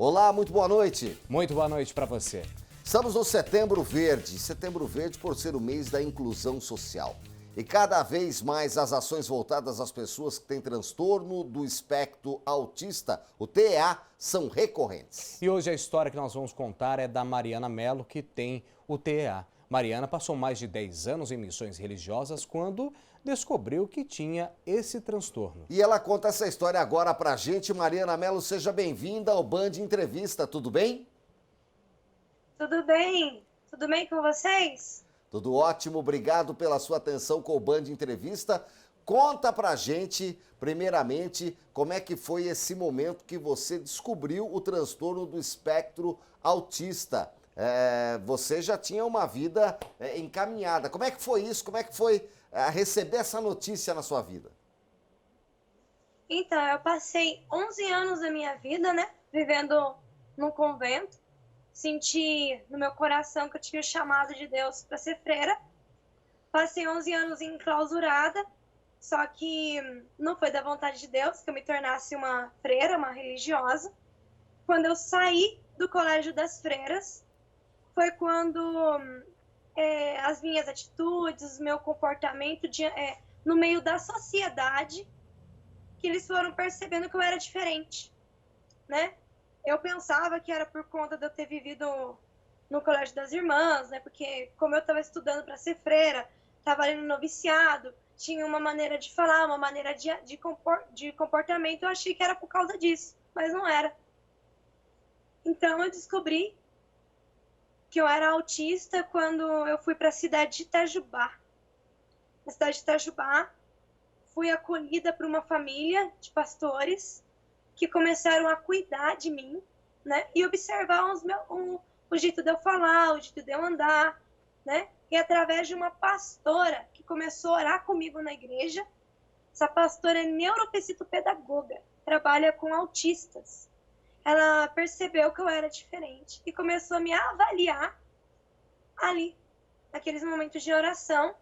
Olá, muito boa noite. Muito boa noite para você. Estamos no Setembro Verde. Setembro Verde por ser o mês da inclusão social. E cada vez mais as ações voltadas às pessoas que têm transtorno do espectro autista, o TEA, são recorrentes. E hoje a história que nós vamos contar é da Mariana Mello, que tem o TEA. Mariana passou mais de 10 anos em missões religiosas quando descobriu que tinha esse transtorno. E ela conta essa história agora pra gente. Mariana Mello, seja bem-vinda ao Band Entrevista, tudo bem? Tudo bem? Tudo bem com vocês? Tudo ótimo, obrigado pela sua atenção com o Band Entrevista. Conta pra gente, primeiramente, como é que foi esse momento que você descobriu o transtorno do espectro autista. Você já tinha uma vida encaminhada. Como é que foi isso? Como é que foi receber essa notícia na sua vida? Então, eu passei 11 anos da minha vida, vivendo num convento. Senti no meu coração que eu tinha o chamado de Deus para ser freira. Passei 11 anos enclausurada, só que não foi da vontade de Deus que eu me tornasse uma freira, uma religiosa. Quando eu saí do Colégio das Freiras, foi quando as minhas atitudes, o meu comportamento no meio da sociedade, que eles foram percebendo que eu era diferente, né? Eu pensava que era por conta de eu ter vivido no Colégio das Irmãs, porque como eu estava estudando para ser freira, estava ali no noviciado, tinha uma maneira de falar, uma maneira de comportamento, eu achei que era por causa disso, mas não era. Então eu descobri que eu era autista quando eu fui para a cidade de Itajubá. Na cidade de Itajubá, fui acolhida por uma família de pastores que começaram a cuidar de mim, e observar o jeito de eu falar, o jeito de eu andar, E através de uma pastora que começou a orar comigo na igreja, essa pastora é neuropsicopedagoga, trabalha com autistas. Ela percebeu que eu era diferente e começou a me avaliar ali, naqueles momentos de oração,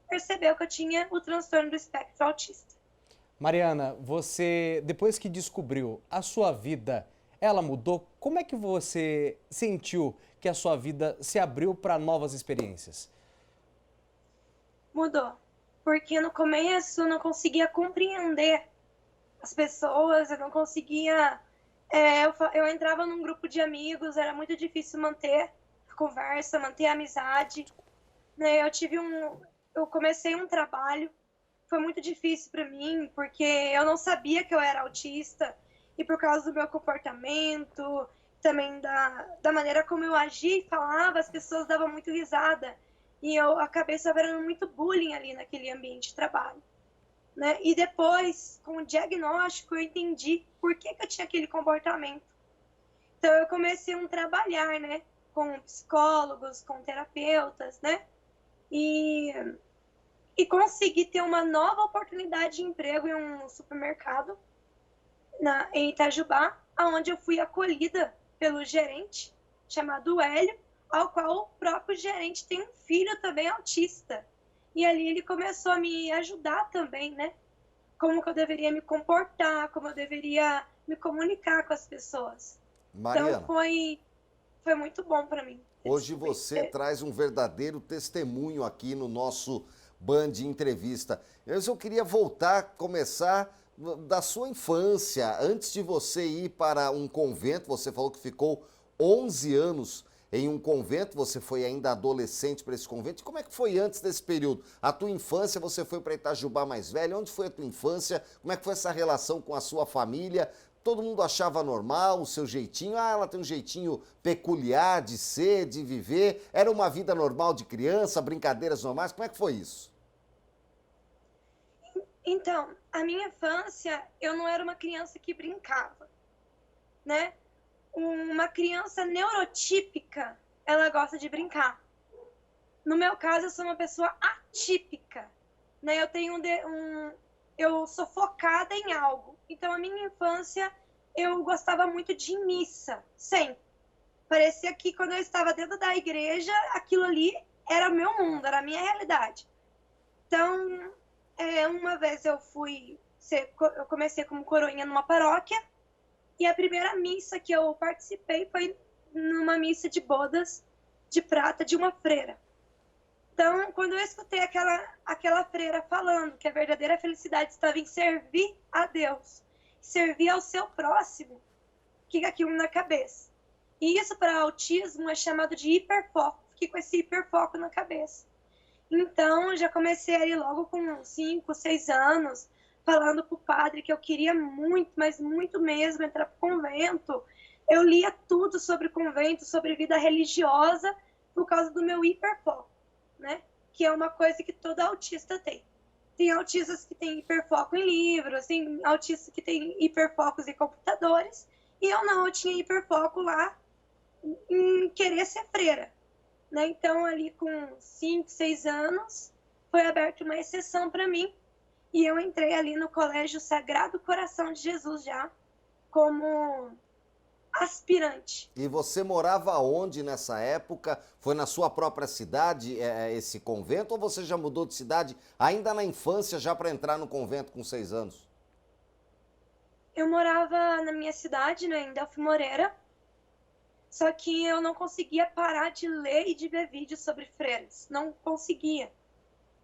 percebeu que eu tinha o transtorno do espectro autista. Mariana, você, depois que descobriu a sua vida, ela mudou? Como é que você sentiu que a sua vida se abriu para novas experiências? Mudou, porque no começo eu não conseguia compreender as pessoas, eu não conseguia... Eu entrava num grupo de amigos, era muito difícil manter a conversa, manter a amizade. Eu comecei um trabalho, foi muito difícil para mim, porque eu não sabia que eu era autista, e por causa do meu comportamento, também da maneira como eu agia e falava, as pessoas davam muito risada, e eu acabei sofrendo muito bullying ali naquele ambiente de trabalho. E depois, com o diagnóstico, eu entendi por que eu tinha aquele comportamento. Então eu comecei a trabalhar, com psicólogos, com terapeutas, e consegui ter uma nova oportunidade de emprego em um supermercado em Itajubá, onde eu fui acolhida pelo gerente, chamado Hélio, ao qual o próprio gerente tem um filho também autista. E ali ele começou a me ajudar também, como que eu deveria me comportar, como eu deveria me comunicar com as pessoas. Mariana, então foi muito bom para mim. Hoje você traz um verdadeiro testemunho aqui no nosso Band Entrevista. Eu queria começar da sua infância. Antes de você ir para um convento, você falou que ficou 11 anos em um convento, você foi ainda adolescente para esse convento. E como é que foi antes desse período? A tua infância, você foi para Itajubá mais velha? Onde foi a tua infância? Como é que foi essa relação com a sua família? Todo mundo achava normal o seu jeitinho? Ela tem um jeitinho peculiar de ser, de viver. Era uma vida normal de criança, brincadeiras normais? Como é que foi isso? Então, a minha infância, eu não era uma criança que brincava, Uma criança neurotípica, ela gosta de brincar. No meu caso, eu sou uma pessoa atípica, Eu tenho eu sou focada em algo. Então, a minha infância, eu gostava muito de missa, sempre. Parecia que quando eu estava dentro da igreja, aquilo ali era o meu mundo, era a minha realidade. Então, uma vez eu comecei como coroinha numa paróquia, E a primeira missa que eu participei foi numa missa de bodas de prata de uma freira. Então, quando eu escutei aquela freira falando que a verdadeira felicidade estava em servir a Deus, servir ao seu próximo, fica aquilo na cabeça. E isso para autismo é chamado de hiperfoco. Fiquei com esse hiperfoco na cabeça. Então, eu já comecei ali logo com 5, 6 anos, falando para o padre que eu queria muito, mas muito mesmo, entrar para o convento. Eu lia tudo sobre convento, sobre vida religiosa, por causa do meu hiperfoco, né? Que é uma coisa que todo autista tem. Tem autistas que têm hiperfoco em livros, tem autistas que têm hiperfocos em computadores, e eu não, eu tinha hiperfoco lá em querer ser freira, né? Então, ali com 5, 6 anos, foi aberta uma exceção para mim, e eu entrei ali no Colégio Sagrado Coração de Jesus já, como aspirante. E você morava onde nessa época? Foi na sua própria cidade esse convento ou você já mudou de cidade ainda na infância já para entrar no convento com 6 anos? Eu morava na minha cidade, né, em Delfim Moreira, só que eu não conseguia parar de ler e de ver vídeos sobre freiras. Não conseguia,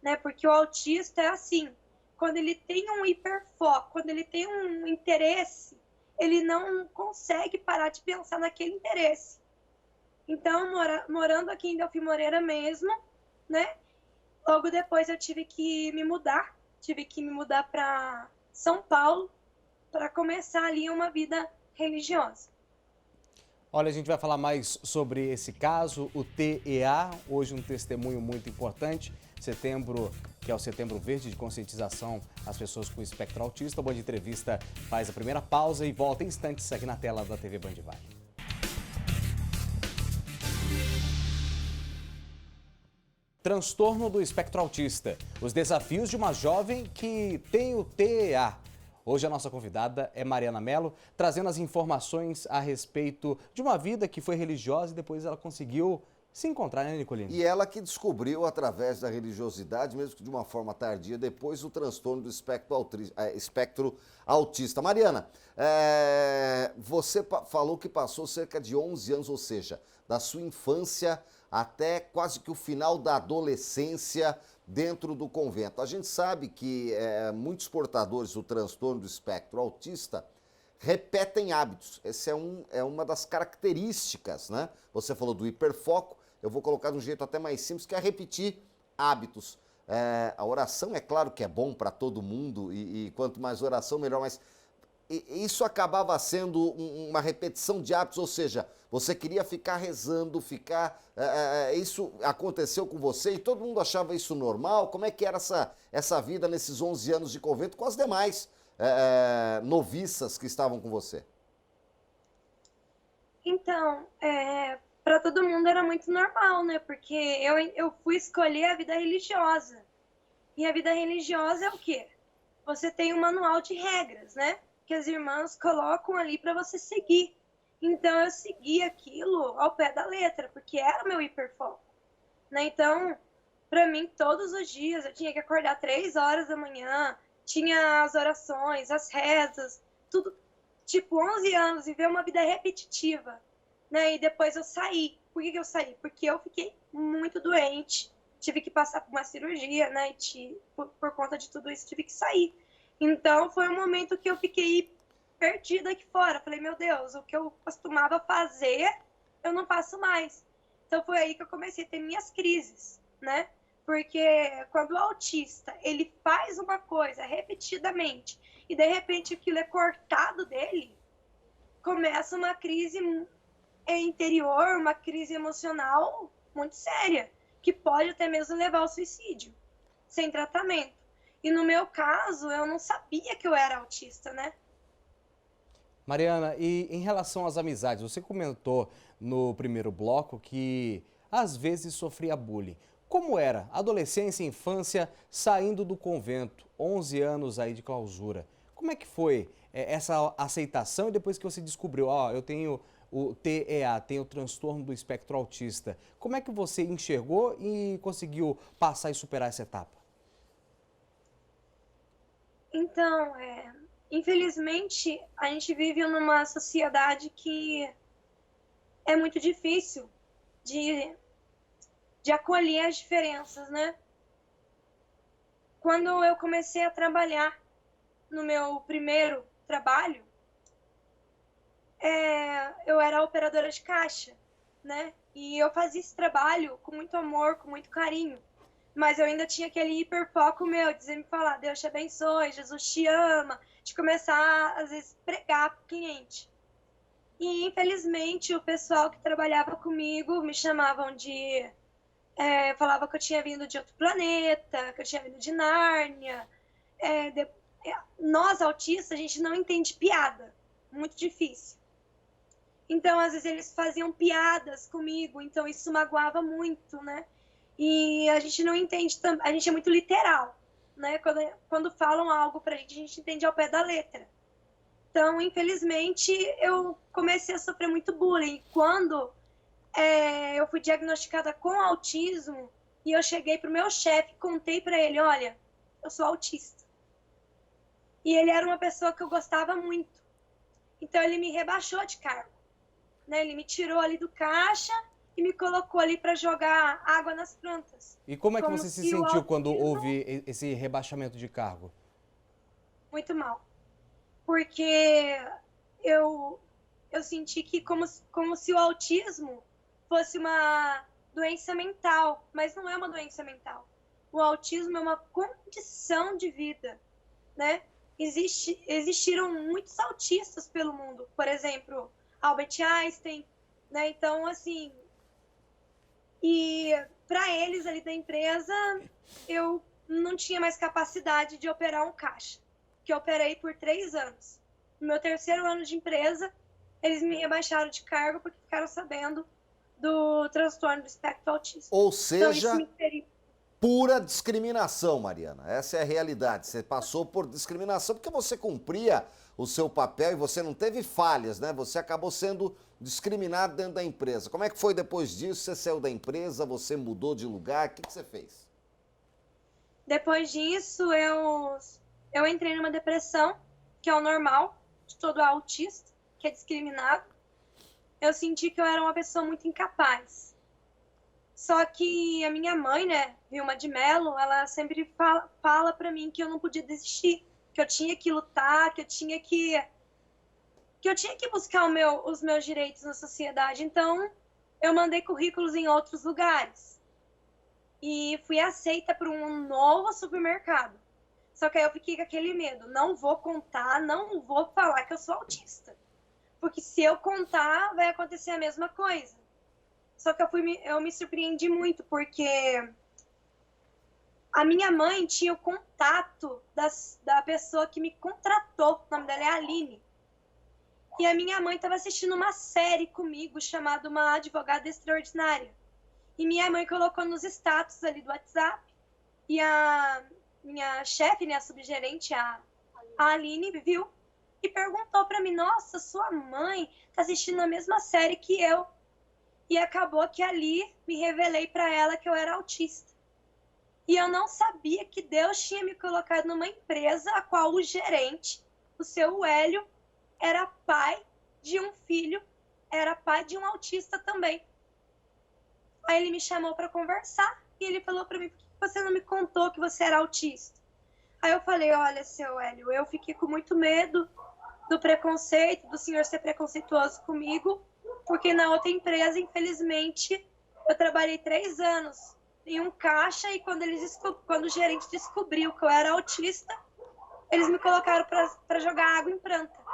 né, porque o autista é assim, quando ele tem um hiperfoco, quando ele tem um interesse, ele não consegue parar de pensar naquele interesse. Então, morando aqui em Delfim Moreira mesmo, né? Logo depois eu tive que me mudar para São Paulo para começar ali uma vida religiosa. Olha, a gente vai falar mais sobre esse caso, o TEA, hoje um testemunho muito importante, setembro, que é o Setembro Verde de conscientização às pessoas com espectro autista. O Band Entrevista faz a primeira pausa e volta em instantes aqui na tela da TV Band Vai. Transtorno do espectro autista, os desafios de uma jovem que tem o TEA. Hoje a nossa convidada é Mariana Mello, trazendo as informações a respeito de uma vida que foi religiosa e depois ela conseguiu se encontrar, né, Nicolini? E ela que descobriu, através da religiosidade, mesmo que de uma forma tardia, depois o transtorno do espectro autista. Mariana, você falou que passou cerca de 11 anos, ou seja, da sua infância até quase que o final da adolescência dentro do convento. A gente sabe que muitos portadores do transtorno do espectro autista repetem hábitos. Essa é uma das características, né? Você falou do hiperfoco, eu vou colocar de um jeito até mais simples, que é repetir hábitos. A oração, é claro que é bom para todo mundo, e quanto mais oração, melhor, mas isso acabava sendo uma repetição de hábitos, ou seja, você queria ficar rezando, isso aconteceu com você e todo mundo achava isso normal? Como é que era essa vida nesses 11 anos de convento com as demais noviças que estavam com você? Então, para todo mundo era muito normal, né? Porque eu fui escolher a vida religiosa. E a vida religiosa é o quê? Você tem um manual de regras, né? Que as irmãs colocam ali para você seguir. Então, eu segui aquilo ao pé da letra, porque era o meu hiperfoco, né? Então, para mim, todos os dias, eu tinha que acordar 3 horas da manhã, tinha as orações, as rezas, tudo, tipo, 11 anos, viver uma vida repetitiva, né? E depois eu saí. Por que eu saí? Porque eu fiquei muito doente, tive que passar por uma cirurgia, né? E por conta de tudo isso, tive que sair. Então, foi um momento que eu fiquei perdida aqui fora. Falei, meu Deus, o que eu costumava fazer, eu não faço mais. Então, foi aí que eu comecei a ter minhas crises, né? Porque quando o autista, ele faz uma coisa repetidamente e, de repente, aquilo é cortado dele, começa uma crise interior, uma crise emocional muito séria, que pode até mesmo levar ao suicídio, sem tratamento. E no meu caso, eu não sabia que eu era autista, né? Mariana, e em relação às amizades, você comentou no primeiro bloco que às vezes sofria bullying. Como era a adolescência e infância saindo do convento, 11 anos aí de clausura? Como é que foi essa aceitação e depois que você descobriu, eu tenho o TEA, tenho o transtorno do espectro autista. Como é que você enxergou e conseguiu passar e superar essa etapa? Então, Infelizmente, a gente vive numa sociedade que é muito difícil de acolher as diferenças, né? Quando eu comecei a trabalhar no meu primeiro trabalho, eu era operadora de caixa, né? E eu fazia esse trabalho com muito amor, com muito carinho. Mas eu ainda tinha aquele hiperfoco meu, de me falar, Deus te abençoe, Jesus te ama, de começar, às vezes, pregar pro cliente. E, infelizmente, o pessoal que trabalhava comigo me chamavam de... falava que eu tinha vindo de outro planeta, que eu tinha vindo de Nárnia. Nós, autistas, a gente não entende piada. Muito difícil. Então, às vezes, eles faziam piadas comigo, então isso magoava muito, né? E a gente não entende, a gente é muito literal, né? Quando falam algo pra gente, a gente entende ao pé da letra. Então, infelizmente, eu comecei a sofrer muito bullying. Quando eu fui diagnosticada com autismo, e eu cheguei pro meu chefe e contei pra ele, olha, eu sou autista. E ele era uma pessoa que eu gostava muito. Então, ele me rebaixou de cargo, né? Ele me tirou ali do caixa e me colocou ali para jogar água nas plantas. E como é que você se sentiu quando houve esse rebaixamento de cargo? Muito mal. Porque eu senti que como se o autismo fosse uma doença mental, mas não é uma doença mental. O autismo é uma condição de vida, né? Existiram muitos autistas pelo mundo, por exemplo, Albert Einstein, né? Então, assim, e para eles ali da empresa, eu não tinha mais capacidade de operar um caixa, que eu operei por 3 anos. No meu 3º ano de empresa, eles me rebaixaram de cargo porque ficaram sabendo do transtorno do espectro autista. Ou seja, então, isso me pura discriminação, Mariana. Essa é a realidade. Você passou por discriminação porque você cumpria o seu papel e você não teve falhas, né? Você acabou sendo discriminado dentro da empresa. Como é que foi depois disso? Você saiu da empresa, você mudou de lugar, o que você fez? Depois disso, eu entrei numa depressão, que é o normal de todo autista, que é discriminado. Eu senti que eu era uma pessoa muito incapaz. Só que a minha mãe, né, Vilma de Mello, ela sempre fala pra mim que eu não podia desistir, que eu tinha que lutar, que eu tinha que buscar os meus direitos na sociedade. Então, eu mandei currículos em outros lugares. E fui aceita por um novo supermercado. Só que aí eu fiquei com aquele medo. Não vou contar, não vou falar que eu sou autista. Porque se eu contar, vai acontecer a mesma coisa. Só que eu me surpreendi muito, porque a minha mãe tinha o contato da pessoa que me contratou. O nome dela é Aline. E a minha mãe estava assistindo uma série comigo chamada Uma Advogada Extraordinária. E minha mãe colocou nos status ali do WhatsApp. E a minha chefe, né, a subgerente, a Aline, viu e perguntou para mim, nossa, sua mãe tá assistindo a mesma série que eu. E acabou que ali me revelei para ela que eu era autista. E eu não sabia que Deus tinha me colocado numa empresa a qual o gerente, o seu Hélio, era pai de um filho, era pai de um autista também. Aí ele me chamou para conversar e ele falou para mim, por que você não me contou que você era autista? Aí eu falei, olha, seu Hélio, eu fiquei com muito medo do preconceito, do senhor ser preconceituoso comigo, porque na outra empresa, infelizmente, eu trabalhei 3 anos em um caixa e quando o gerente descobriu que eu era autista, eles me colocaram para jogar água em planta.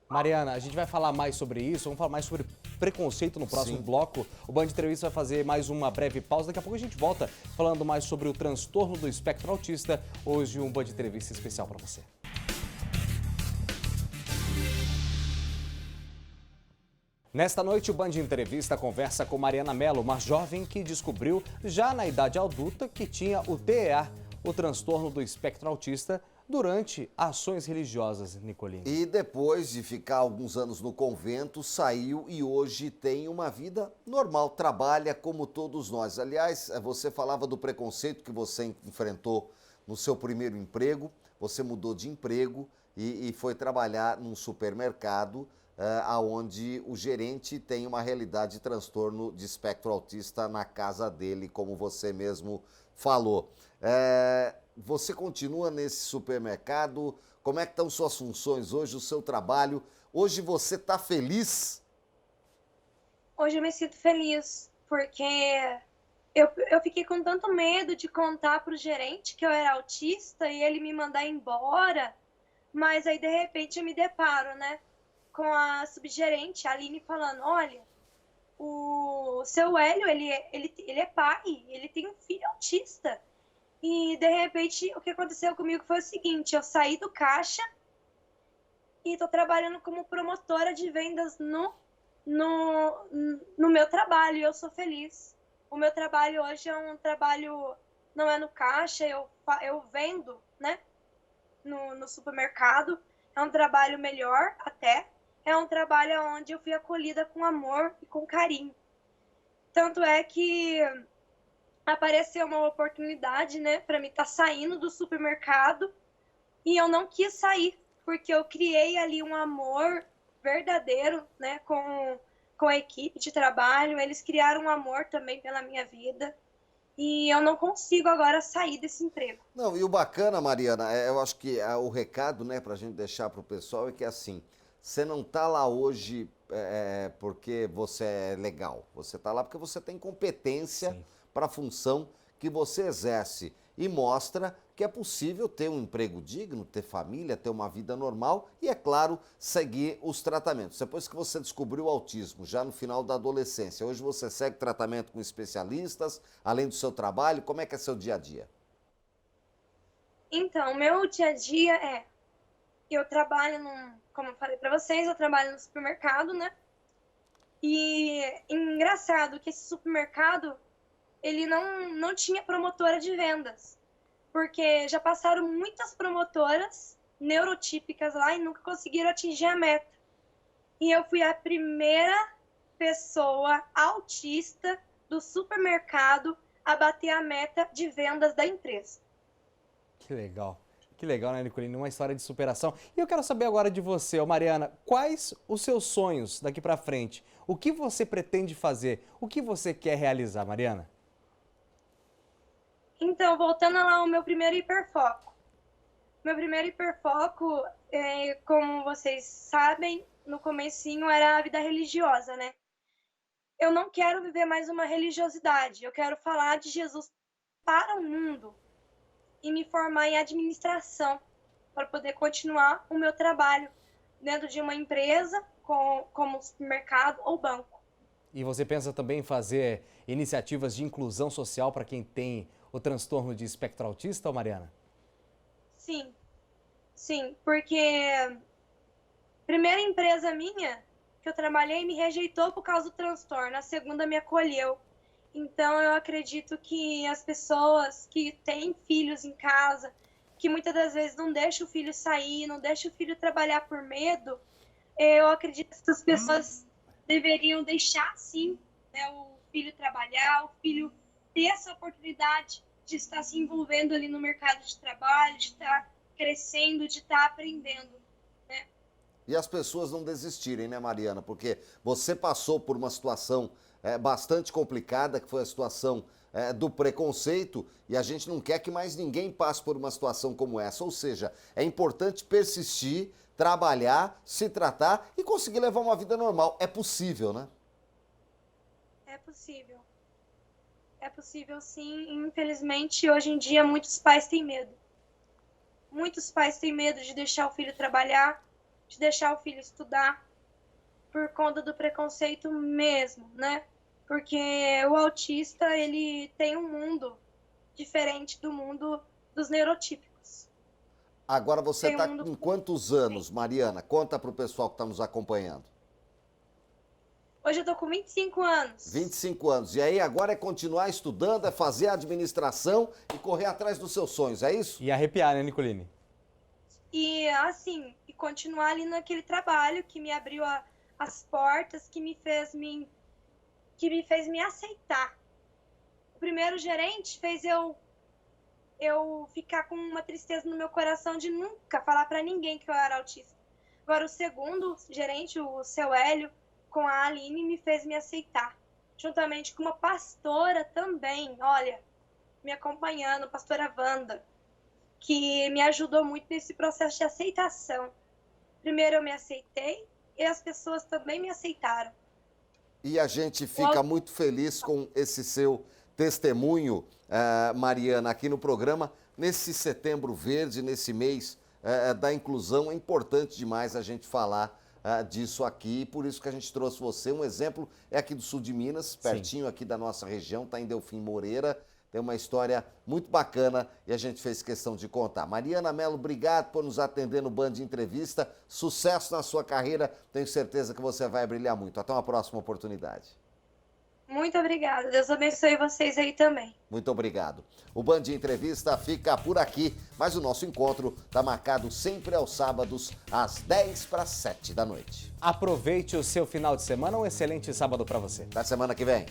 Mariana, a gente vai falar mais sobre isso, vamos falar mais sobre preconceito no próximo bloco. O Band Entrevista vai fazer mais uma breve pausa, daqui a pouco a gente volta falando mais sobre o transtorno do espectro autista. Hoje um Band Entrevista especial para você. Nesta noite, o Band Entrevista conversa com Mariana Mello, uma jovem que descobriu, já na idade adulta, que tinha o TEA, o transtorno do espectro autista, durante ações religiosas, Nicolini. E depois de ficar alguns anos no convento, saiu e hoje tem uma vida normal, trabalha como todos nós. Aliás, você falava do preconceito que você enfrentou no seu primeiro emprego, você mudou de emprego e foi trabalhar num supermercado onde o gerente tem uma realidade de transtorno de espectro autista na casa dele, como você mesmo falou. Você continua nesse supermercado? Como é que estão suas funções hoje, o seu trabalho? Hoje você está feliz? Hoje eu me sinto feliz, porque eu fiquei com tanto medo de contar para o gerente que eu era autista e ele me mandar embora, mas aí de repente eu me deparo, né, com a subgerente, a Aline, falando: olha, o seu Hélio, ele é pai, ele tem um filho autista. E de repente o que aconteceu comigo foi o seguinte: eu saí do caixa e estou trabalhando como promotora de vendas no meu trabalho, e eu sou feliz. O meu trabalho hoje é um trabalho, não é no caixa, eu vendo, né, no supermercado. É um trabalho melhor até, é um trabalho onde eu fui acolhida com amor e com carinho. Tanto é que apareceu uma oportunidade, né, para mim estar saindo do supermercado, e eu não quis sair, porque eu criei ali um amor verdadeiro, né, com a equipe de trabalho. Eles criaram um amor também pela minha vida, e eu não consigo agora sair desse emprego. Não, e o bacana, Mariana, eu acho que o recado, né, para a gente deixar para o pessoal é que assim, você não está lá hoje porque você é legal, você está lá porque você tem competência para a função que você exerce e mostra que é possível ter um emprego digno, ter família, ter uma vida normal e, é claro, seguir os tratamentos. Depois que você descobriu o autismo, já no final da adolescência, hoje você segue tratamento com especialistas, além do seu trabalho, como é que é seu dia a dia? Então, meu dia a dia eu trabalho como eu falei para vocês, eu trabalho no supermercado, né? E engraçado que esse supermercado, ele não tinha promotora de vendas, porque já passaram muitas promotoras neurotípicas lá e nunca conseguiram atingir a meta. E eu fui a primeira pessoa autista do supermercado a bater a meta de vendas da empresa. Que legal, né, Nicolini? Uma história de superação. E eu quero saber agora de você, Mariana, quais os seus sonhos daqui pra frente? O que você pretende fazer? O que você quer realizar, Mariana? Então, voltando lá ao meu primeiro hiperfoco. Meu primeiro hiperfoco, como vocês sabem, no comecinho era a vida religiosa, né? Eu não quero viver mais uma religiosidade, eu quero falar de Jesus para o mundo e me formar em administração para poder continuar o meu trabalho dentro de uma empresa como supermercado ou banco. E você pensa também em fazer iniciativas de inclusão social para quem tem o transtorno de espectro autista, Mariana? Sim, porque a primeira empresa minha que eu trabalhei me rejeitou por causa do transtorno, a segunda me acolheu. Então eu acredito que as pessoas que têm filhos em casa, que muitas das vezes não deixam o filho sair, não deixam o filho trabalhar por medo, eu acredito que essas pessoas deveriam deixar sim, né, o filho trabalhar, o filho ter essa oportunidade de estar se envolvendo ali no mercado de trabalho, de estar crescendo, de estar aprendendo, né? E as pessoas não desistirem, né, Mariana? Porque você passou por uma situação bastante complicada, que foi a situação do preconceito, e a gente não quer que mais ninguém passe por uma situação como essa. Ou seja, é importante persistir, trabalhar, se tratar e conseguir levar uma vida normal. É possível, né? É possível. É possível, sim. Infelizmente, hoje em dia, muitos pais têm medo. Muitos pais têm medo de deixar o filho trabalhar, de deixar o filho estudar, por conta do preconceito mesmo, né? Porque o autista, ele tem um mundo diferente do mundo dos neurotípicos. Agora você está com quantos anos, Mariana? Conta para o pessoal que está nos acompanhando. Hoje eu estou com 25 anos. 25 anos. E aí agora é continuar estudando, é fazer a administração e correr atrás dos seus sonhos, é isso? E arrepiar, né, Nicolini? E assim, e continuar ali naquele trabalho que me abriu as portas, que me fez me aceitar. O primeiro gerente fez eu eu ficar com uma tristeza no meu coração de nunca falar para ninguém que eu era autista. Agora, o segundo gerente, o seu Hélio, com a Aline, me fez me aceitar. Juntamente com uma pastora também, olha, me acompanhando, a pastora Wanda, que me ajudou muito nesse processo de aceitação. Primeiro eu me aceitei e as pessoas também me aceitaram. E a gente fica muito feliz com esse seu testemunho, Mariana, aqui no programa, nesse Setembro Verde, nesse mês da inclusão. É importante demais a gente falar disso aqui, e por isso que a gente trouxe você. Um exemplo é aqui do sul de Minas, pertinho aqui da nossa região, está em Delfim Moreira. Tem uma história muito bacana e a gente fez questão de contar. Mariana Mello, obrigado por nos atender no Band Entrevista. Sucesso na sua carreira. Tenho certeza que você vai brilhar muito. Até uma próxima oportunidade. Muito obrigada. Deus abençoe vocês aí também. Muito obrigado. O Band Entrevista fica por aqui, mas o nosso encontro está marcado sempre aos sábados, às 6:50 da noite. Aproveite o seu final de semana. Um excelente sábado para você. Da semana que vem.